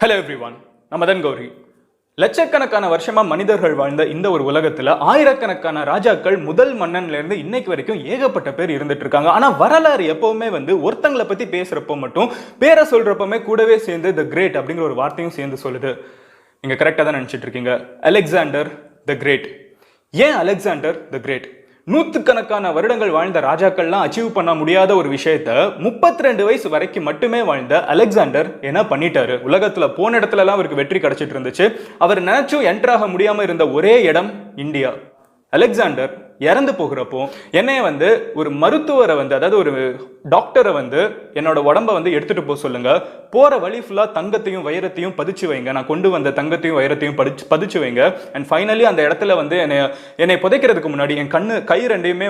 Hello everyone, I'm Madan Gowri. லட்சக்கணக்கான வருஷமா மனிதர்கள் வாழ்ந்த இந்த ஒரு உலகத்துல ஆயிரக்கணக்கான ராஜாக்கள் முதல் மன்னன்ல இருந்து இன்னைக்கு வரைக்கும் ஏகப்பட்ட பேர் இருந்துட்டு இருக்காங்க. ஆனா வரலாறு எப்பவுமே ஒருத்தங்களை பத்தி பேசுறப்போ மட்டும் பேரை சொல்றப்பமே கூடவே சேர்ந்து தி கிரேட் அப்படிங்கிற ஒரு வார்த்தையும் சேர்ந்து சொல்லுது. நீங்க கரெக்டா தான் நினைச்சிட்டு இருக்கீங்க. Alexander the great. ஏன் அலெக்சாண்டர் தி கிரேட்? நூற்றுக்கணக்கான வருடங்கள் வாழ்ந்த ராஜாக்கள்லாம் அச்சீவ் பண்ண முடியாத ஒரு விஷயத்த 32 வயசு வரைக்கும் மட்டுமே வாழ்ந்த அலெக்சாண்டர் என்ன பண்ணிட்டாரு? உலகத்துல போன இடத்துல எல்லாம் அவருக்கு வெற்றி கிடைச்சிட்டு இருந்துச்சு. அவர் நினைச்சும் என்டர் ஆக முடியாம இருந்த ஒரே இடம் இந்தியா. அலெக்சாண்டர் இறந்து போகிறப்போ என்னைய ஒரு மருத்துவரை அதாவது ஒரு டாக்டரை என்னோட உடம்ப எடுத்துட்டு போக சொல்லுங்க. போற வழி ஃபுல்லா தங்கத்தையும் வைரத்தையும் பதிச்சு வைங்க. நான் கொண்டு வந்த தங்கத்தையும் வைரத்தையும் பதிச்சு வைங்க. அண்ட் ஃபைனலி அந்த இடத்துல என்னை புதைக்கிறதுக்கு முன்னாடி என் கை ரெண்டையுமே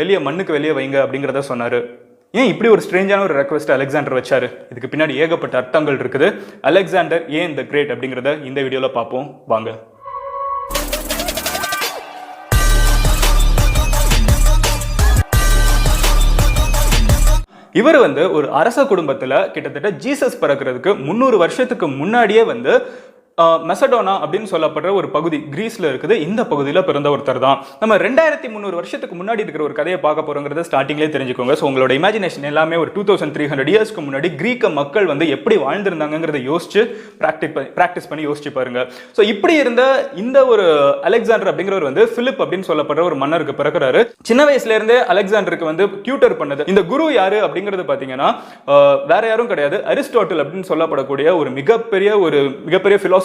வெளியே மண்ணுக்கு வெளியே வைங்க அப்படிங்கிறத சொன்னாரு. ஏன் இப்படி ஒரு ஸ்ட்ரேஞ்சான ஒரு ரெக்வெஸ்ட் அலெக்சாண்டர் வச்சாரு? இதுக்கு பின்னாடி ஏகப்பட்ட அர்த்தங்கள் இருக்குது. அலெக்சாண்டர் ஏன் தி கிரேட் அப்படிங்கிறத இந்த வீடியோல பார்ப்போம் வாங்க. இவர் ஒரு அரச குடும்பத்துல கிட்டத்தட்ட ஜீசஸ் பிறக்கிறதுக்கு 300 வருஷத்துக்கு முன்னாடியே மெசடோனா அப்படின்னு சொல்லப்படுற ஒரு பகுதி கிரீஸ்ல இருக்குது. இந்த பகுதியில் பிறந்த ஒருத்தர் தான். நம்ம 2300 வருஷத்துக்கு முன்னாடி இருக்கிற ஒரு கதையை பார்க்க போறோங்கிறத ஸ்டார்டிங்லேயே தெரிஞ்சுக்கோங்க. ஸோ உங்களோட இமேஜினேஷன் எல்லாமே ஒரு 2300 இயர்ஸ்க்கு முன்னாடி கிரீக்க மக்கள் எப்படி வாழ்ந்திருந்தாங்கிறத யோசிச்சு ப்ராக்டிஸ் பண்ணி யோசிச்சு பாருங்க. ஸோ இப்படி இருந்த இந்த ஒரு அலெக்சாண்டர் அப்படிங்கிறவர் பிலிப் அப்படின்னு சொல்லப்படுற ஒரு மன்னருக்கு பிறக்கிறாரு. சின்ன வயசுல இருந்தே அலெக்சாண்டருக்கு டியூட்டர் பண்ணது இந்த குரு யாரு அப்படிங்கிறது பாத்தீங்கன்னா வேற யாரும் கிடையாது, அரிஸ்டாட்டில் அப்படின்னு சொல்லப்படக்கூடிய ஒரு மிகப்பெரிய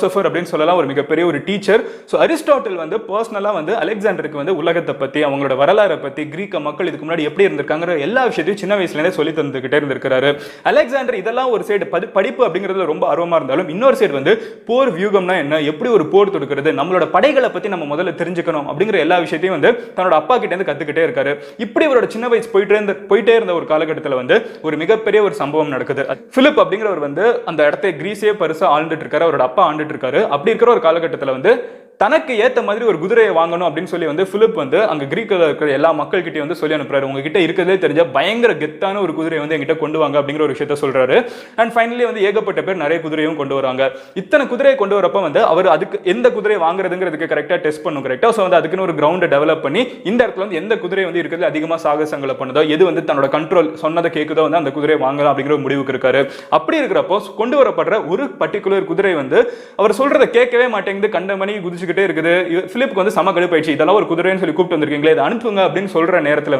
பிலாசபர் அப்படின்னு சொல்லலாம், ஒரு மிகப்பெரிய ஒரு டீச்சர். சோ அரிஸ்டாட்டில் பர்சனலா அலெக்சாண்டருக்கு உலகத்தை பத்தி, அவங்களோட வரலாறை பத்தி, கிரீக்க மக்கள் இதுக்கு முன்னாடி எப்படி இருந்திருக்காங்க எல்லா விஷயத்தையும் சின்ன வயசுல இருந்தே சொல்லி தந்துகிட்டே இருந்திருக்காரு. அலெக்சாண்டர் இதெல்லாம் ஒரு சைடு படிப்பு அப்படிங்கிறதுல ரொம்ப ஆர்வமா இருந்தாலும் இன்னொரு சைடு போர் வியூகம்னா என்ன, எப்படி ஒரு போர் தொடுக்கிறது, நம்மளோட படைகளை பத்தி நம்ம முதல்ல தெரிஞ்சுக்கணும் அப்படிங்கிற எல்லா விஷயத்தையும் தன்னோட அப்பா கிட்ட இருந்து கத்துக்கிட்டே இருக்காரு. இப்படி இவரோட சின்ன வயசு போயிட்டே இருந்த ஒரு காலகட்டத்தில் ஒரு மிகப்பெரிய ஒரு சம்பவம் நடக்குது. பிலிப் அப்படிங்கிறவர் அந்த இடத்தை கிரீஸே பரிசா ஆண்டுட்டு இருக்காரு. அவரோட அப்பா ஆண்டுட்டு இருக்காரு. அப்படி இருக்கிற ஒரு காலகட்டத்தில் தனக்கு ஏத்த மாதிரி ஒரு குதிரையை வாங்கணும் அப்படின்னு சொல்லி பிலிப் அங்க கிரீக்ல இருக்கிற எல்லா மக்கள் கிட்ட சொல்லி அனுப்புறாரு. உங்ககிட்ட இருக்கிறதே தெரிஞ்ச பயங்கர கெத்தான ஒரு குதிரையை என்கிட்ட கொண்டு வாங்க அப்படிங்கிற ஒரு விஷயத்த சொல்றாரு. அண்ட் ஃபைனலி ஏகப்பட்ட பேர் நிறைய குதிரையும் கொண்டு வராங்க. இத்தனை குதிரையை கொண்டு வரப்ப அவர் அதுக்கு எந்த குதிரை வாங்குறதுங்கிறதுக்கு கரெக்டா டெஸ்ட் பண்ணும். கரெக்டா சோ அதுக்குன்னு ஒரு கிரவுண்டை டெவலப் பண்ணி இந்த இடத்துல எந்த குதிரை இருக்கிறது அதிகமா சாகசங்களை பண்ணுதோ, எது தன்னோட கண்ட்ரோல் சொன்னதை கேட்குதோ அந்த குதிரையை வாங்கலாம் அப்படிங்கிற ஒரு முடிவுக்கு இருக்காரு. அப்படி இருக்கிறப்போ கொண்டு வரப்படுற ஒரு பர்டிகுலர் குதிரை அவர் சொல்றதை கேட்கவே மாட்டேங்குது, கண்ட மணி குதிச்சு இருக்குது. பிலிப்புக்கு சம கடுப்பாயிடுச்சு. இதெல்லாம் ஒரு குதிரைன்னு சொல்லி கூப்பிட்டு வந்திருக்கீங்களே, இதை அனுப்புங்க அப்படின்னு சொல்ற நேரத்தில்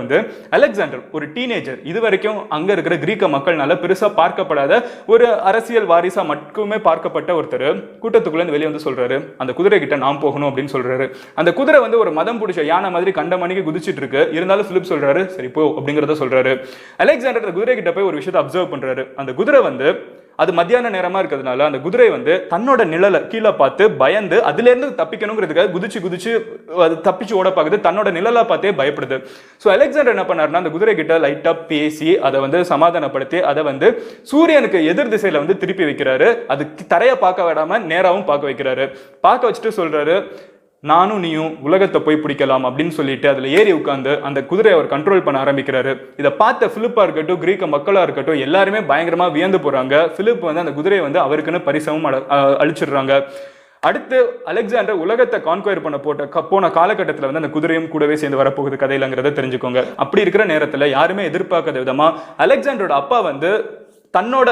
அலெக்சாண்டர் ஒரு டீனேஜர், இது வரைக்கும் அங்க இருக்கிற கிரீக்க மக்கள்னால பெருசா பார்க்கப்படாத ஒரு அரசியல் வாரிசா மட்டுமே பார்க்கப்பட்ட ஒருத்தர் கூட்டத்துக்குள்ள வெளியே சொல்றாரு, அந்த குதிரை கிட்ட நாம் போகணும் அப்படின்னு சொல்றாரு. அந்த குதிரை ஒரு மதம் பிடிச்ச யானை மாதிரி கண்ட மணிக்கு குதிச்சிட்டு இருக்கு. இருந்தாலும் பிலிப் சொல்றாரு சரி போ அப்படிங்கறத சொல்றாரு. அலெக்சாண்டர் அந்த குதிரை கிட்ட போய் ஒரு விஷயத்தை அப்சர்வ் பண்றாரு. அந்த குதிரை அது மத்தியான நேரமா இருக்கிறதுனால அந்த குதிரை தன்னோட நிழலை கீழே பார்த்து பயந்து அதுல இருந்து தப்பிக்கணுங்கிறதுக்காக குதிச்சு அது தப்பிச்சு ஓட பாக்குது. தன்னோட நிழலா பார்த்தே பயப்படுது. சோ அலெக்சாண்டர் என்ன பண்ணாருன்னா அந்த குதிரை கிட்ட லைட்டா பேசி அதை சமாதானப்படுத்தி அதை சூரியனுக்கு எதிர் திசையில திருப்பி வைக்கிறாரு. அது தரைய பார்க்க விடாம நேராவும் பார்க்க வைக்கிறாரு. பார்க்க வச்சுட்டு சொல்றாரு, நானும் நீயும் உலகத்தை போய் பிடிக்கலாம் அப்படின்னு சொல்லிட்டு அதுல ஏறி உட்கார்ந்து அந்த குதிரையை அவர் கண்ட்ரோல் பண்ண ஆரம்பிக்கிறாரு. இதை பார்த்த பிலிப்பா இருக்கட்டும், கிரீக்க மக்களா இருக்கட்டும், எல்லாருமே பயங்கரமா வியந்து போறாங்க. பிலிப் அந்த குதிரையை அவருக்குன்னு பரிசமும் அழிச்சிடுறாங்க. அடுத்து அலெக்சாண்டர் உலகத்தை கான்குயர் பண்ண போன காலகட்டத்தில் அந்த குதிரையும் கூடவே சேர்ந்து வரப்போகுது கதையிலங்கிறத தெரிஞ்சுக்கோங்க. அப்படி இருக்கிற நேரத்தில் யாருமே எதிர்பார்க்காத விதமா அலெக்சாண்டரோட அப்பா தன்னோட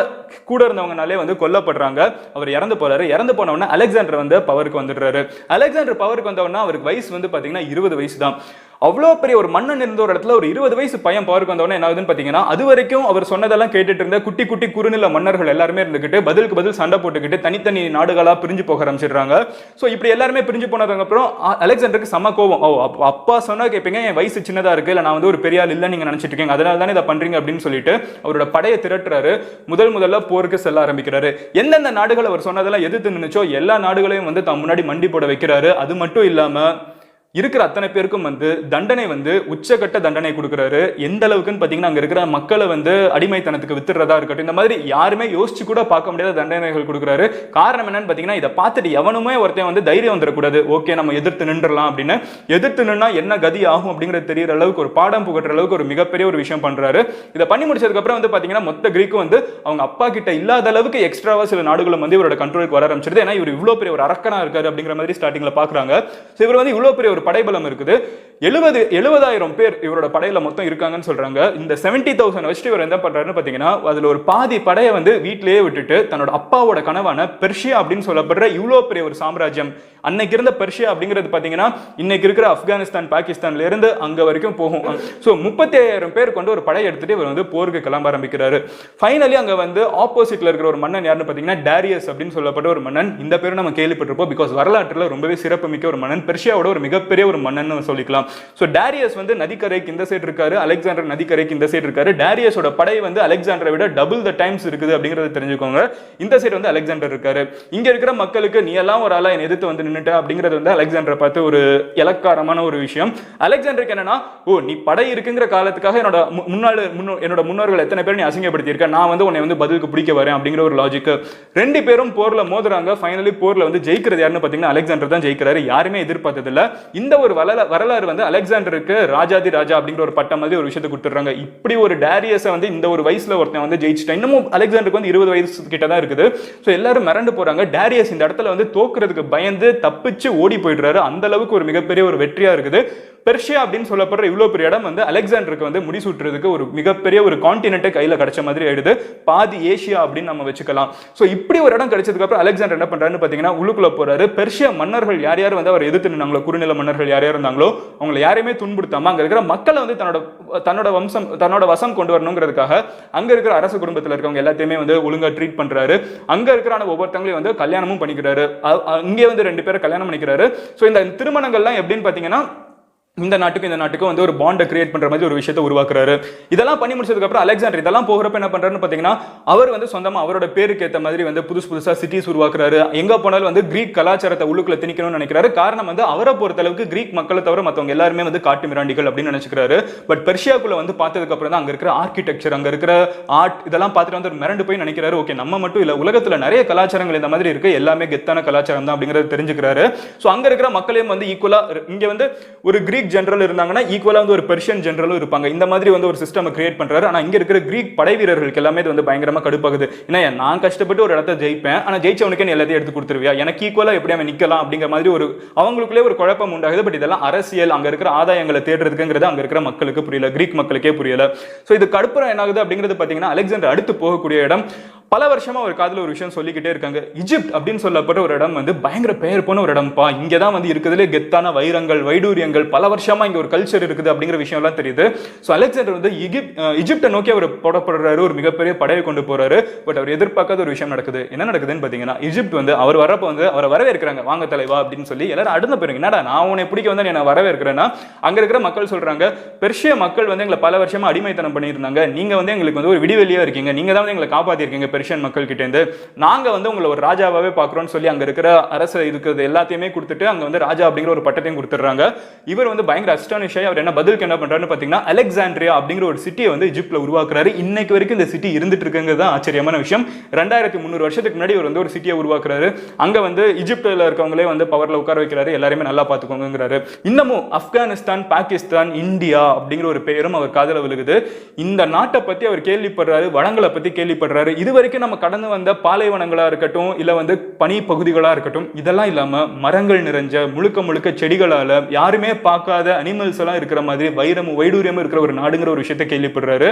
கூட இருந்தவங்கனாலே கொல்லப்படுறாங்க. அவர் இறந்து போறாரு. இறந்து போனவொடனே அலெக்சாண்டர் பவருக்கு வந்துடுறாரு. அலெக்சாண்டர் பவருக்கு வந்தவொடனே அவருக்கு வயசு பாத்தீங்கன்னா 20 வயசு தான். அவ்வளோ பெரிய ஒரு மன்னன் இருந்த ஒரு இடத்துல ஒரு 20 வயசு பையன் பவருக்கு வந்தவொடனே என்ன ஆகுதுன்னு பாத்தீங்கன்னா, அது வரைக்கும் அவர் சொன்னதெல்லாம் கேட்டுட்டு இருந்த குட்டி குட்டி குறுநில மன்னர்கள் எல்லாருமே இருந்துகிட்டு பதிலுக்கு பதில் சண்டை போட்டுக்கிட்டு தனித்தனி நாடுகளா பிரிஞ்சு போக ஆரம்பிச்சிடுறாங்க. ஸோ இப்படி எல்லாருமே பிரிஞ்சு போனதுக்கு அப்புறம் அலெக்சாண்டருக்கு சம கோவம். அப்பா சொன்னா கேட்பீங்க, என் வயசு சின்னதா இருக்கு, இல்லை நான் ஒரு பெரிய ஆள் இல்லை நீங்க நினைச்சிட்டு இருக்கீங்க, அதனால தானே இதை பண்றீங்க அப்படின்னு சொல்லிட்டு அவரோட படையை திரட்டுறாரு. முதல்ல போருக்கு செல்ல ஆரம்பிக்கிறாரு. எந்தெந்த நாடுகள் அவர் சொன்னதெல்லாம் எதிர்த்து நினைச்சோ எல்லா நாடுகளையும் தான் முன்னாடி மண்டி போட வைக்கிறாரு. அது மட்டும் இல்லாம இருக்கிற அத்தனை பேருக்கும் வந்து தண்டனை வந்து உச்சகட்ட தண்டனை கொடுக்குறாரு. எந்த அளவுக்குன்னு பாத்தீங்கன்னா அங்க இருக்கிற மக்களை வந்து அடிமைத்தனத்துக்கு வித்துறதா இருக்கட்டும், இந்த மாதிரி யாருமே யோசிச்சு கூட பார்க்க முடியாத தண்டனைகள் கொடுக்குறாரு. காரணம் என்னன்னு பாத்தீங்கன்னா இதை பார்த்துட்டு எவனுமே ஒருத்தன் வந்து தைரியம் வந்துடக்கூடாது, ஓகே நம்ம எதிர்த்து நின்றலாம் அப்படின்னு. எதிர்த்து நின்னா என்ன கதி ஆகும் அப்படிங்கிறது தெரியற அளவுக்கு ஒரு பாடம் புகட்டுற அளவுக்கு ஒரு மிகப்பெரிய ஒரு விஷயம் பண்றாரு. இதை பண்ணி முடிச்சதுக்கு அப்புறம் வந்து பாத்தீங்கன்னா மொத்த கிரீக்கும் வந்து அவங்க அப்பா கிட்ட இல்லாத அளவுக்கு எக்ஸ்ட்ராவா சில நாடுகளும் வந்து இவரோட கண்ட்ரோலுக்கு வர ஆரம்பிச்சிருது. ஏன்னா இவர் இவ்வளவு பெரிய ஒரு அரக்கனா இருக்காரு அப்படிங்கிற மாதிரி ஸ்டார்டிங்ல பாக்குறாங்க. இவர் வந்து இவ்வளவு பெரிய ஒரு படைபலம் இருக்குது. 70,000 பேர் இவரோட படையில மொத்தம் இருக்காங்கன்னு சொல்றாங்க. இந்த 70,000 வச்சுட்டு இவர் என்ன பண்றாருன்னு பாத்தீங்கன்னா அதுல ஒரு பாதி படையை வந்து வீட்டிலேயே விட்டுட்டு தன்னோட அப்பாவோட கனவான பெர்ஷியா அப்படின்னு சொல்லப்படுற இவ்வளவு பெரிய ஒரு சாம்ராஜ்யம், அன்னைக்கு இருந்த பெர்ஷியா அப்படிங்கிறது பாத்தீங்கன்னா இன்னைக்கு இருக்கிற ஆப்கானிஸ்தான் பாகிஸ்தான்ல இருந்து அங்க வரைக்கும் போகும். சோ 35,000 பேர் கொண்டு ஒரு படை எடுத்துட்டு இவர் வந்து போருக்கு கிளம்ப ஆரம்பிக்கிறாரு. ஃபைனலி அங்க வந்து ஆப்போசிட்ல இருக்கிற ஒரு மன்னன் யாருன்னு பாத்தீங்கன்னா டாரியஸ் அப்படின்னு சொல்லப்பட்ட ஒரு மன்னன். இந்த பேரும் நம்ம கேள்விப்பட்டிருப்போம், பிகாஸ் வரலாற்றுல ரொம்பவே சிறப்புமிக்க ஒரு மன்னன், பெர்ஷியாவோட ஒரு மிகப்பெரிய ஒரு மன்னன் சொல்லிக்கலாம். சோ டாரியஸ் வந்து நதிக்கரைக்கு இந்த சைடு இருக்காரு, அலெக்சாண்டர் நதிக்கரைக்கு இந்த சைடு இருக்காரு. டாரியஸோட படை வந்து அலெக்சாண்டரை விட டபுள் த டைம்ஸ் இருக்குது அப்படிங்கறத தெரிஞ்சுக்கோங்க. இந்த சைடு வந்து அலெக்சாண்டர் இருக்காரு. இங்க இருக்கிற மக்களுக்கு நீ எல்லாம் ஒரு ஆளா என்னை எதிர்த்து வந்து நின்னுட்ட அப்படிங்கிறது வந்து அலெக்சாண்டரை பார்த்து ஒரு இலக்காரமான ஒரு விஷயம். அலெக்சாண்டருக்கு என்னன்னா, ஓ நீ படை இருக்குங்கிற காலத்துக்காக என்னோட முன்னோர்கள் எத்தனை பேர் நீ அசிங்கப்படுத்தி இருக்க, நான் வந்து உன்னை வந்து பதிலுக்கு பிடிக்க வரேன் அப்படிங்கிற ஒரு லாஜிக். ரெண்டு பேரும் போர்ல மோதுறாங்க. ஃபைனலி போர்ல வந்து ஜெயிக்கிறது யாருன்னு பாத்தீங்கன்னா அலெக்சாண்டர் தான் ஜெயிக்கிறாரு. யாருமே எதிர்பார்த்தது இல்ல. இந்த ஒரு வரலாறு வந்து அலெக்சாண்டருக்கு ராஜாதி ராஜா அப்படிங்கிற ஒரு பட்டம் மாதிரி ஒரு விஷயத்தை கொடுத்துறாங்க. இப்படி ஒரு டாரியஸை வந்து இந்த ஒரு வயசுல ஒருத்தன் வந்து ஜெயிச்சிட்டான். இன்னமும் அலெக்சாண்டருக்கு வந்து 20 வயசு கிட்ட தான் இருக்குது. சோ எல்லாரும் மிரண்டு போறாங்க. டாரியஸ் இந்த இடத்துல வந்து தோக்குறதுக்கு பயந்து தப்பிச்சு ஓடி போயிடுறாரு. அந்த அளவுக்கு ஒரு மிகப்பெரிய ஒரு வெற்றியா இருக்குது. பெர்ஷியா அப்படின்னு சொல்லப்படுற இவ்வளவு பெரிய இடம் வந்து அலெக்சாண்டருக்கு வந்து முடிசூட்டுறதுக்கு ஒரு மிகப்பெரிய ஒரு கான்டினென்ட்டை கையில கிடைச்ச மாதிரி ஆயிடுது. பாதி ஏசியா அப்படின்னு நம்ம வச்சுக்கலாம். சோ இப்படி ஒரு இடம் கிடைச்சதுக்கு அப்புறம் அலெக்சாண்டர் என்ன பண்றாருன்னு பாத்தீங்கன்னா உள்ளுக்குள்ள போறாரு. பெர்ஷியா மன்னர்கள் யார் யார் வந்து அவர் எதிர்த்து நின்னாங்களோ, குறுநில மன்னர்கள் யார் யார் இருந்தாங்களோ அவங்களை யாரையுமே துன்புறுத்தாம அங்க இருக்கிற மக்களை வந்து தன்னோட வசம் கொண்டு வரணுங்கிறதுக்காக அங்க இருக்கிற அரசு குடும்பத்தில் இருக்கவங்க எல்லாத்தையுமே வந்து ஒழுங்கா ட்ரீட் பண்றாரு. அங்க இருக்கிற ஒவ்வொருத்தவங்களையும் வந்து கல்யாணமும் பண்ணிக்கிறாரு. இங்கே வந்து 2 பேரை கல்யாணம் பண்ணிக்கிறாரு. சோ இந்த திருமணங்கள்லாம் எப்படின்னு பாத்தீங்கன்னா இந்த நாட்டுக்கும் வந்து ஒரு பாண்டை கிரியேட் பண்ற மாதிரி ஒரு விஷயத்தை உருவாக்குறாரு. இதெல்லாம் பண்ணி முடிச்சதுக்கு அப்புறம் அலெக்சாண்டர் இதெல்லாம் போகிறப்ப என்ன பண்றாருன்னு பாத்தீங்கன்னா அவர் வந்து சொந்தமா அவரோட பேருக்கு ஏற்ற மாதிரி வந்து புதுசா சிட்டிஸ் உருவாக்குறாரு. எங்க போனாலும் வந்து கிரீக் கலாச்சாரத்தை உள்ளுக்குள்ள திணிக்கணும்னு நினைக்கிறாரு. காரணம் வந்து அவரை பொறுத்த அளவுக்கு கிரீக் மக்களை தவிர மத்தவங்க எல்லாருமே வந்து காட்டு மிராண்டிகள் அப்படின்னு நினைச்சுக்கிறாரு. பட் பெர்ஷியாக்குள்ள வந்து பார்த்ததுக்கு அப்புறம் தான் அங்க இருக்கிற ஆர்கிடெக்சர், அங்க இருக்கிற ஆர்ட் இதெல்லாம் பார்த்துட்டு வந்து மிரண்டு போய் நினைக்கிறாரு, ஓகே நம்ம மட்டும் இல்ல உலகத்துல நிறைய கலாச்சாரங்கள் இந்த மாதிரி இருக்கு, எல்லாமே கெத்தான கலாச்சாரம் தான் அப்படிங்கறது தெரிஞ்சுக்கிறாரு. சோ அங்க இருக்கிற மக்களையும் வந்து ஈக்குவலா இங்க வந்து ஒரு கிரீக் ஜெனரல் இருந்தாங்கன்னா ஈக்குவலா வந்து ஒரு பெர்ஷியன் ஜெனரலும் இருப்பாங்க. இந்த மாதிரி வந்து ஒரு சிஸ்டம் கிரியேட் பண்றாரு. ஆனா இங்க இருக்கிற கிரீக் படை வீரர்களுக்கு எல்லாமே இது வந்து பயங்கரமா கடுப்பாகுது. ஏன்னா நான் கஷ்டப்பட்டு ஒரு இடத்தை ஜெயிப்பேன், ஆனா ஜெயிச்சவனுக்கு எல்லாத்தையும் எடுத்து கொடுத்துருவியா, எனக்கு ஈக்குவலா எப்படி அவன் நிக்கலாம் அப்படிங்கிற மாதிரி ஒரு அவங்களுக்குள்ளே ஒரு குழப்பம் உண்டாகுது. பட் இதெல்லாம் அரசியல், அங்க இருக்கிற ஆதாயங்களை தேடுறதுக்குங்கிறது அங்க இருக்கிற மக்களுக்கு புரியல, கிரீக் மக்களுக்கே புரியல. சோ இது கடுப்புறம் என்ன ஆகுது அப்படிங்கிறது பாத்தீங்கன்னா அலெக்சாண்டர் அடுத்து போகக்கூடிய இடம் பல வருஷமா ஒரு காதுல ஒரு விஷயம் சொல்லிக்கிட்டே இருக்காங்க. ஈஜிப்ட் அப்படின்னு சொல்லப்பட்ட ஒரு இடம் வந்து பயங்கர பெயர் போன ஒரு இடம்பா. இங்கதான் வந்து இருக்கிறதுலே கெத்தான வைரங்கள், வைடூரியங்கள், பல வருஷமா இங்க ஒரு கல்ச்சர் இருக்குது அப்படிங்கிற விஷயம் எல்லாம் தெரியுது. சோ அலெக்சாண்டர் வந்து ஈஜிப்டை நோக்கி அவர் போடப்படுறாரு, ஒரு மிகப்பெரிய படையை கொண்டு போறாரு. பட் அவர் எதிர்பார்க்காத ஒரு விஷயம் நடக்குது. என்ன நடக்குதுன்னு பாத்தீங்கன்னா ஈஜிப்ட் வந்து அவர் வரப்ப வந்து அவரை வரவேற்கிறாங்க, வாங்க தலைவா அப்படின்னு சொல்லி. எல்லாரும் அடுத்த பேருங்க என்னடா நான் உன்னை பிடிக்க வந்து என்ன வரவேற்கிறேன்னா அங்க இருக்கிற மக்கள் சொல்றாங்க, பெர்ஷிய மக்கள் வந்து எங்களை பல வருஷமா அடிமைத்தனம் பண்ணியிருந்தாங்க, நீங்க வந்து எங்களுக்கு வந்து ஒரு விடிவெளியா இருக்கீங்க, நீங்க தான் வந்து எங்களை காப்பாத்திருக்கீங்க பெர்ஷியன் மக்கள் கிட்ட இருந்து, நாங்க வந்து உங்களை ஒரு ராஜாவாவே பாக்குறோம்னு சொல்லி அங்க இருக்கிற அரசு இருக்கிறது எல்லாத்தையுமே கொடுத்துட்டு அங்க வந்து ராஜா அப்படிங்கிற ஒரு பட்டத்தையும் கொடுத்துறாங்க. இவர் வந்து பயங்கர அஸ்டானிஷ் ஆகி அவர் என்ன பதிலுக்கு என்ன பண்றாருன்னு பாத்தீங்கன்னா அலெக்சாண்ட்ரியா அப்படிங்கிற ஒரு சிட்டியை வந்து ஈஜிப்ட்ல உருவாக்குறாரு. இன்னைக்கு வரைக்கும் இந்த சிட்டி இருந்துட்டு இருக்குங்கிறது தான் ஆச்சரியமான விஷயம். 2300 வருஷத்துக்கு முன்னாடி இவர் வந்து ஒரு சிட்டியை உருவாக்குறாரு. அங்க வந்து ஈஜிப்ட்ல இருக்கவங்களே வந்து பவர்ல உட்கார வைக்கிறாரு, எல்லாருமே நல்லா பாத்துக்கோங்கிறாரு. இன்னமும் ஆப்கானிஸ்தான், பாகிஸ்தான், இந்தியா அப்படிங்கிற ஒரு பெயரும் அவர் காதல விழுகுது. இந்த நாட்டை பத்தி அவர் கேள்விப்படுறாரு, வளங்களை பத்தி கேள்விப்படுறாரு. இது வரைக்கும் நம்ம கடந்து வந்த பாலைவனங்களா இருக்கட்டும், இல்ல வந்து பனி பகுதிகளா இருக்கட்டும், இதெல்லாம் இல்லாம மரங்கள் நிறைஞ்ச முழுக்க செடிகளால யாருமே பார்க்காத அனிமல்ஸ் எல்லாம் இருக்கிற மாதிரி வைரமும் வைடூரியமும் இருக்கிற ஒரு நாடுங்கிற ஒரு விஷயத்தை கேள்விப்படுறாரு.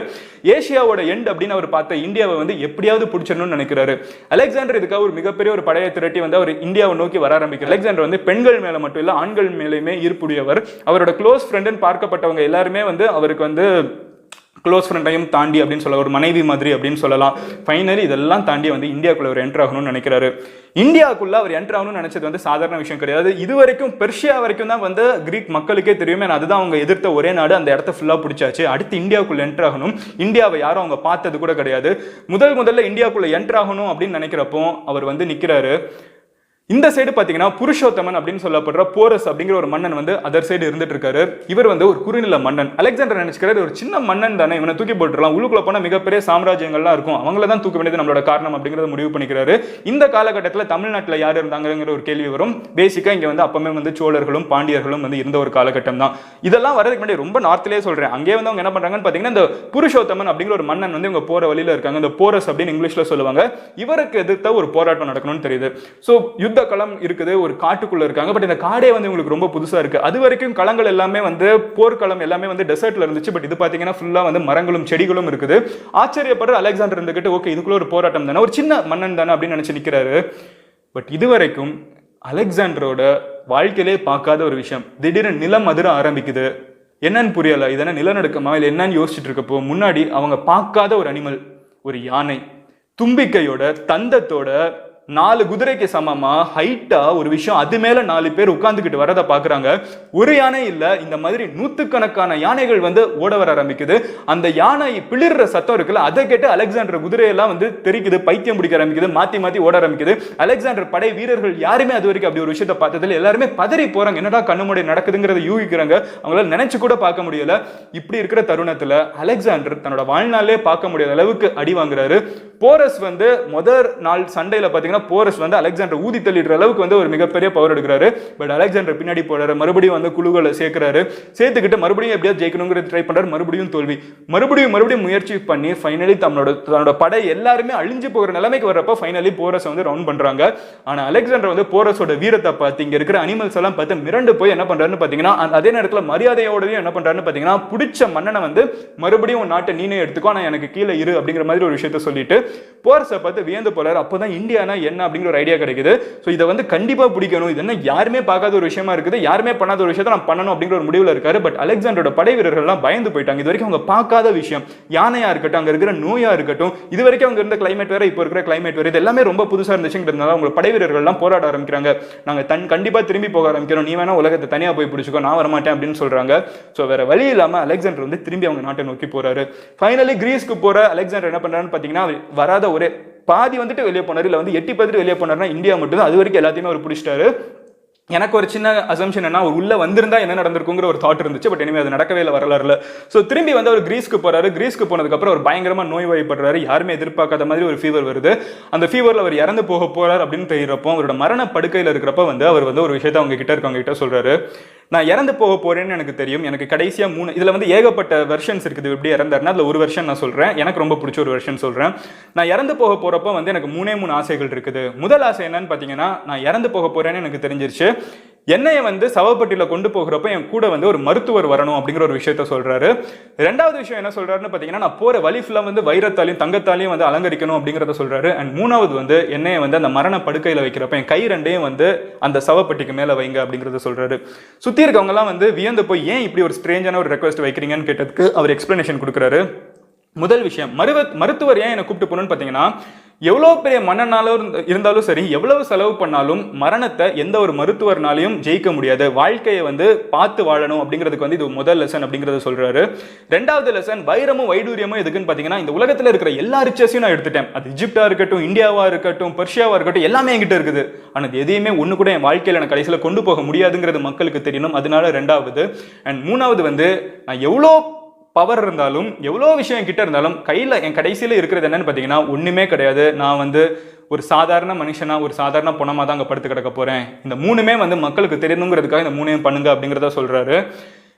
ஏசியாவோட எண்ட் அப்படின்னு அவர் பார்த்த இந்தியாவை வந்து எப்படியாவது பிடிச்சிடணும்னு நினைக்கிறாரு. அலெக்சாண்டர் இதுக்காக ஒரு மிகப்பெரிய ஒரு படையை திரட்டி வந்து அவர் இந்தியாவை நோக்கி வர ஆரம்பிக்கிறார். அலெக்சாண்டர் வந்து பெண்கள் மேல மட்டும் இல்ல ஆண்கள் மேலேயுமே ஈர்ப்புடையவர். அவரோட க்ளோஸ் ஃப்ரெண்ட் பார்க்கப்பட்டவங்க எல்லாருமே வந்து அவருக்கு வந்து க்ளோஸ் ஃப்ரெண்டையும் தாண்டி அப்படின்னு சொல்ல ஒரு மனைவி மாதிரி அப்படின்னு சொல்லலாம். ஃபைனலி இதெல்லாம் தாண்டி வந்து இந்தியாவுக்குள்ள அவர் என்டர் ஆகணும்னு நினைக்கிறாரு. இந்தியாவுக்குள்ள அவர் என்டர் ஆகணும்னு நினைச்சது வந்து சாதாரண விஷயம் கிடையாது. இது வரைக்கும் பெர்ஷியா வரைக்கும் தான் வந்து கிரீக் மக்களுக்கே தெரியுமே, அதுதான் அவங்க எதிர்த்த ஒரே நாடு, அந்த இடத்த ஃபுல்லா பிடிச்சாச்சு. அடுத்து இந்தியாவுக்குள்ள என்டர் ஆகணும். இந்தியாவை யாரும் அவங்க பார்த்தது கூட கிடையாது. முதல்ல இந்தியாவுக்குள்ள என்டர் ஆகணும் அப்படின்னு நினைக்கிறப்போ அவர் வந்து நிக்கிறாரு. இந்த சைடு பாத்தீங்கன்னா புருஷோத்தமன் அப்படின்னு சொல்லப்படுற போரஸ் அப்படிங்கிற ஒரு மன்னன் வந்து அதர் சைடு இருந்துட்டு இருக்காரு. இவர் வந்து ஒரு குறுநில மன்னன். அலெக்சாண்டர் நினைச்சுக்கிறாரு ஒரு சின்ன மன்னன் தானே, இவனை தூக்கி போட்டுடலாம், உள்ளுக்குள்ள போனா மிகப்பெரிய சாம்ராஜ்யங்கள்லாம் இருக்கும், அவங்கள தான் தூக்க வேண்டியது நம்மளோட காரணம் அப்படிங்கறத முடிவு பண்ணிக்கிறாரு. இந்த காலகட்டத்தில் தமிழ்நாட்டில் யார் இருந்தாங்கிற ஒரு கேள்வி வரும். பேசிக்கா இங்க வந்து அப்பவுமே வந்து சோழர்களும் பாண்டியர்களும் வந்து இருந்த ஒரு காலகட்டம் தான். இதெல்லாம் வரதுக்கு முன்னாடி ரொம்ப நார்த்திலே சொல்றேன். அங்கே வந்து அவங்க என்ன பண்றாங்கன்னு பாத்தீங்கன்னா இந்த புருஷோத்தமன் அப்படிங்கிற ஒரு மன்னன் வந்து இவங்க போற வழியில இருக்காங்க. இந்த போரஸ் அப்படின்னு இங்கிலீஷ்ல சொல்லுவாங்க. இவருக்கு எதிர்த்த ஒரு போராட்டம் நடக்கணும்னு தெரியுது. சோ யுத்த களம் இருக்குது, ஒரு காட்டுக்குள்ள இருக்காங்க. பட் இந்த காடே வந்து உங்களுக்கு ரொம்ப புதுசா இருக்கு. அது வரைக்கும் களங்கள் எல்லாமே வந்து போர்க்களம் எல்லாமே வந்து டெசர்ட்ல இருந்துச்சு. பட் இது பாத்தீங்கன்னா ஃபுல்லா வந்து மரங்களும் செடிகளும் இருக்குது. ஆச்சரியப்படுற அலெக்சாண்டர் இருந்துகிட்டு ஓகே இதுக்குள்ள ஒரு போராட்டம் தானே, ஒரு சின்ன மன்னன் தானே அப்படின்னு நினைச்சு நிக்கிறாரு. பட் இதுவரைக்கும் அலெக்சாண்டரோட வாழ்க்கையிலே பார்க்காத ஒரு விஷயம், திடீர்னு நிலம் அதிர ஆரம்பிக்குது. என்னன்னு புரியல, இதென்ன நிலநடுக்கமா இல்லை என்னன்னு யோசிச்சுட்டு இருக்கப்போ முன்னாடி அவங்க பார்க்காத ஒரு அனிமல், ஒரு யானை தும்பிக்கையோட தந்தத்தோட 4 குதிரைக்கு சமமா ஹைட்டா ஒரு விஷயம், அது மேல 4 பேர் உட்கார்ந்துக்கிட்டு வரதை பாக்குறாங்க. ஒரு யானை இல்ல, இந்த மாதிரி நூத்துக்கணக்கான யானைகள் வந்து ஓட வர ஆரம்பிக்குது. அந்த யானை பிளிர்ற சத்தம் இருக்குல்ல, அதை கேட்டு அலெக்சாண்டர் குதிரையெல்லாம் வந்து தெரிக்குது, பைத்தியம் பிடிக்க ஆரம்பிக்குது, மாத்தி மாத்தி ஓட ஆரம்பிக்குது. அலெக்சாண்டர் படை வீரர்கள் யாருமே அது வரைக்கும் அப்படி ஒரு விஷயத்தை பார்த்ததில்ல. எல்லாருமே பதறி போறாங்க, என்னடா கண்ணுமுடி நடக்குதுங்கிறத யூகிக்கிறாங்க. அவங்களால நினைச்சு கூட பார்க்க முடியல. இப்படி இருக்கிற தருணத்துல அலெக்சாண்டர் தன்னோட வாழ்நாளே பார்க்க முடியாத அளவுக்கு அடி வாங்குறாரு. போரஸ் வந்து முதல் நாள் சண்டையில பாத்தீங்கன்னா போரஸ் வந்து அலெக்சாண்டர் ஊதி தள்ளிடுற அளவுக்கு வந்து ஒரு மிகப்பெரிய பவர் எடுக்கிறாரு. பட் அலெக்சாண்டர் பின்னாடி போறாரு, மறுபடியும் வந்து குழுக்களை சேர்க்கிறாரு. சேர்த்துக்கிட்டு மறுபடியும் எப்படியாவது ஜெயிக்கணுங்கிறது ட்ரை பண்றாரு. மறுபடியும் தோல்வி. மறுபடியும் முயற்சி பண்ணி ஃபைனலி தன்னோட படை எல்லாருமே அழிஞ்சு போகிற நிலைமைக்கு வர்றப்ப ஃபைனலி போரஸ் வந்து ரவுண்ட் பண்றாங்க. ஆனா அலெக்சாண்டர் வந்து போரஸோட வீரத்தை பார்த்து இங்க இருக்கிற அனிமல்ஸ் எல்லாம் பார்த்து மிரண்டு போய் என்ன பண்றாருன்னு பாத்தீங்கன்னா அதே நேரத்துல மரியாதையோடயும் என்ன பண்றாருன்னு பாத்தீங்கன்னா பிடிச்ச மன்னனை வந்து மறுபடியும் நாட்டை நீனே எடுத்துக்கோ, நான் எனக்கு கீழே இரு அப்படிங்கிற மாதிரி ஒரு விஷயத்த சொல்லிட்டு போரஸை பார்த்து வியந்து போறாரு. அப்பதான் இந்தியானா என்ன அப்படிங்கிற ஒரு ஐடியா கிடைக்குது. சோ இதை வந்து கண்டிப்பா பிடிக்கணும், இது என்ன யாருமே பார்க்காத ஒரு விஷயமா இருக்குது, யாருமே பண்ணாத ஒரு விஷயத்தை நான் பண்ணணும் அப்படிங்கிற ஒரு முடிவுல இருக்காரு. பட் அலெக்சாண்டரோட படை வீரர்கள் எல்லாம் பயந்து போயிட்டாங்க. இது வரைக்கும் அவங்க பார்க்காத விஷயம், யானையா இருக்கட்டும், அங்க இருக்கிற நோயா இருக்கட்டும், இது வரைக்கும் அவங்க இருந்த கிளைமேட் வேற, இப்போ இருக்கிற கிளைமேட் வேற, இது எல்லாமே ரொம்ப புதுசா இருந்துச்சுங்கிறதுனால அவங்க படை வீரர்கள் எல்லாம் போராட ஆரம்பிக்கிறாங்க. நாங்க கண்டிப்பா திரும்பி போக ஆரம்பிக்கிறோம், நீ வேணா உலகத்தை தனியா போய் பிடிச்சிக்கோ, நான் வரமாட்டேன் அப்படின்னு சொல்றாங்க. சோ வேற வழி இல்லாம அலெக்சாண்டர் வந்து திரும்பி அவங்க நாட்டை நோக்கி போறாரு. ஃபைனலி கிரீஸ்க்கு போற அலெக்சாண்டர் என்ன பண்றாருன்னு பாத்தீங்கன்னா வராத ஒரே பாதி வந்துட்டு வெளியே போனாரு, இல்ல வந்து எட்டி பார்த்துட்டு வெளியே போனாருன்னா இந்தியா மட்டும் தான். அது வரைக்கும் எல்லாத்தையுமே அவர் பிடிச்சிட்டாரு. எனக்கு ஒரு சின்ன அசம்ஷன் என்ன, ஒரு உள்ள வந்திருந்தா என்ன நடந்திருக்குங்கிற ஒரு தாட் இருந்துச்சு. பட் இனிமே அது நடக்கவே இல்லை வரலாறுல. ஸோ திரும்பி வந்து அவர் கிரீஸ்க்கு போறாரு. கிரீஸ்க்கு போனதுக்கு அப்புறம் அவர் பயங்கரமா நோய்வாய்ப்படுறாரு. யாருமே எதிர்பார்க்காத மாதிரி ஒரு ஃபீவர் வருது. அந்த ஃபீவர்ல அவர் இறந்து போக போறாரு அப்படின்னு தெரிகிறப்போ அவரோட மரண படுக்கையில் இருக்கிறப்ப வந்து அவர் வந்து ஒரு விஷயத்த அவங்க கிட்ட சொல்றாரு. நான் இறந்து போக போறேன்னு எனக்கு தெரியும், எனக்கு கடைசியா 3 இதுல வந்து ஏகப்பட்ட வெர்ஷன்ஸ் இருக்குது எப்படி இறந்தாருன்னா, அதுல ஒரு வெர்ஷன் நான் சொல்றேன், எனக்கு ரொம்ப பிடிச்ச ஒரு வெர்ஷன் சொல்றேன். நான் இறந்து போக போறப்ப வந்து எனக்கு 3 ஆசைகள் இருக்குது. முதல் ஆசை என்னன்னு பாத்தீங்கன்னா, நான் இறந்து போக போறேன்னு எனக்கு தெரிஞ்சிருச்சு, என்னைய வந்து சவப்பட்டியில கொண்டு போகிறப்ப என் கூட வந்து ஒரு மருத்துவர் வரணும் அப்படிங்கிற ஒரு விஷயத்த சொல்றாரு. ரெண்டாவது விஷயம் என்ன சொல்றாருன்னு பாத்தீங்கன்னா, நான் போற வழி ஃபுல்லா வந்து வைரத்தாலையும் தங்கத்தாலையும் வந்து அலங்கரிக்கணும் அப்படிங்கிறத சொல்றாரு. அண்ட் மூணாவது வந்து என்னைய வந்து அந்த மரண படுக்கையில வைக்கிறப்ப என் கை ரெண்டையும் வந்து அந்த சவப்பட்டிக்கு மேல வைங்க அப்படிங்கறத சொல்றாரு. சுத்தி இருக்கவங்க எல்லாம் வந்து வியந்து போய் ஏன் இப்படி ஒரு ஸ்ட்ரேஞ்சான ஒரு ரெக்வெஸ்ட் வைக்கிறீங்கன்னு கேட்டதுக்கு அவர் எக்ஸ்பிளனேஷன் கொடுக்குறாரு. முதல் விஷயம், மருத்துவர் ஏன் என்னை கூப்பிட்டு போகணும்னு பாத்தீங்கன்னா, எவ்வளவு பெரிய மன்னனாலும் இருந்தாலும் சரி, எவ்வளவு செலவு பண்ணாலும் மரணத்தை எந்த ஒரு மருத்துவர்னாலையும் ஜெயிக்க முடியாது. வாழ்க்கையை வந்து பார்த்து வாழணும் அப்படிங்கிறதுக்கு வந்து இது முதல் லெசன் அப்படிங்கறத சொல்றாரு. ரெண்டாவது லெசன், வைரமும் வைடூரியமும் எதுக்குன்னு பாத்தீங்கன்னா, இந்த உலகத்துல இருக்கிற எல்லா ரிச்சஸையும் நான் எடுத்துட்டேன். அது இஜிப்டா இருக்கட்டும், இந்தியாவா இருக்கட்டும், பெர்ஷியாவா இருக்கட்டும், எல்லாமே என்கிட்ட இருக்குது. ஆனா எதையுமே ஒண்ணு கூட என் வாழ்க்கையில எனக்கு கடைசியில கொண்டு போக முடியாதுங்கிறது மக்களுக்கு தெரியணும். அதனால ரெண்டாவது. அண்ட் மூணாவது வந்து, நான் எவ்வளோ பவர் இருந்தாலும் எவ்வளோ விஷயம் கிட்ட இருந்தாலும் கையில் என் கடைசியில் இருக்கிறது என்னன்னு பார்த்தீங்கன்னா ஒன்றுமே கிடையாது. நான் வந்து ஒரு சாதாரண மனுஷனா, ஒரு சாதாரண பணமாக தான் அங்கே படுத்து கிடக்க போகிறேன். இந்த மூணுமே வந்து மக்களுக்கு தெரியணுங்கிறதுக்காக இந்த மூணையும் பண்ணுங்க அப்படிங்கிறத சொல்கிறாரு.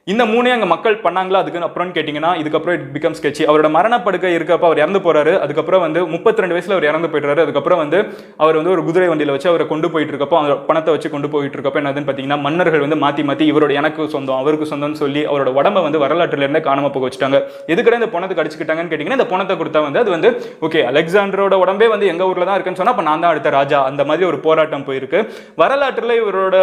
இந்த மூணே அங்கே மக்கள் பண்ணாங்களா அதுக்கு அப்புறம் கேட்டிங்கன்னா, இதுக்கப்புறம் இட் பிகம் ஸ்கெட்சி. அவரோட மரணப்படுக்கை இருக்கப்போ அவர் இறந்து போறாரு. அதுக்கப்புறம் வந்து 32 வயசுல அவர் இறந்து போயிடுறாரு. அதுக்கப்புறம் வந்து அவர் வந்து ஒரு குதிரை வண்டியில் வச்சு அவரை கொண்டு போயிட்டு இருக்கப்போ, அந்த பணத்தை வச்சு கொண்டு போயிட்டு இருக்கப்போ என்னதுன்னு பார்த்தீங்கன்னா, மன்னர்கள் வந்து மாற்றி மாற்றி இவரோட எனக்கு சொந்தம் அவருக்கு சொந்தம்னு சொல்லி அவரோட உடம்பை வந்து வரலாற்றுல இருந்தே காணாம போக வச்சுட்டாங்க. எதுக்கட இந்த பணத்தை கடிச்சுக்கிட்டாங்கன்னு கேட்டிங்கன்னா, இந்த பணத்தை கொடுத்தா வந்து அது வந்து ஓகே அலெக்சாண்டரோட உடம்பே வந்து எங்க ஊர்ல தான் இருக்குன்னு சொன்னா அப்போ நான் தான் அடுத்த ராஜா, அந்த மாதிரி ஒரு போராட்டம் போயிருக்கு. வரலாற்றுல இவரோட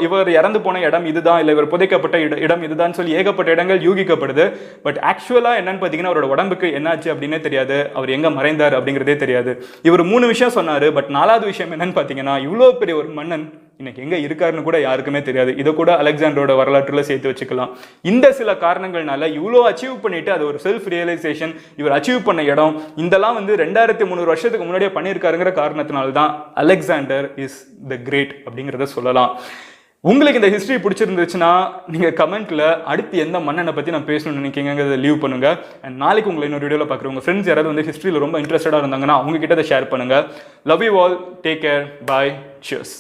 இவர் இறந்து போன இடம் இதுதான், இல்லை இவர் புதைக்கப்பட்ட இடம் இதுதான் சொல்லி ஏகப்பட்ட இடங்கள் யூகிக்கப்படுது. பட் ஆக்சுவலா என்னன்னு பாத்தீங்கன்னா, அவரோட உடம்புக்கு என்னாச்சு அப்படின்னே தெரியாது, அவர் எங்க மறைந்தார் அப்படிங்கிறதே தெரியாது. இவர் 3 விஷயம் சொன்னாரு. பட் 4வது விஷயம் என்னன்னு பாத்தீங்கன்னா, இவ்வளவு பெரிய ஒரு மன்னன் இன்னைக்கு எங்க இருக்காருன்னு கூட யாருக்குமே தெரியாது. இதை கூட அலெக்சாண்டரோட வரலாற்றுல சேர்த்து வச்சுக்கலாம். இந்த சில காரணங்கள்னால இவ்வளோ அச்சீவ் பண்ணிட்டு அது ஒரு செல்ஃப் ரியலைசேஷன், இவர் அச்சீவ் பண்ண இடம் இதெல்லாம் வந்து 2300 வருஷத்துக்கு முன்னாடியே பண்ணியிருக்காருங்கிற காரணத்தினால தான் அலெக்சாண்டர் இஸ் த கிரேட் அப்படிங்கிறத சொல்லலாம். உங்களுக்கு இந்த ஹிஸ்ட்ரி பிடிச்சிருந்துச்சுன்னா நீங்க கமெண்ட்ல அடுத்து எந்த மன்னனை பத்தி நான் பேசணும்னு நினைக்கிறீங்கிறத லீவ் பண்ணுங்க. அண்ட் நாளைக்கு உங்களை இன்னொரு வீடியோல பார்க்குறேன். உங்க ஃப்ரெண்ட்ஸ் யாராவது வந்து ஹிஸ்ட்ரியில் ரொம்ப இன்ட்ரெஸ்டடா இருந்தாங்கன்னா அவங்க கிட்ட அதை ஷேர் பண்ணுங்க. Love you all, take care, bye, cheers.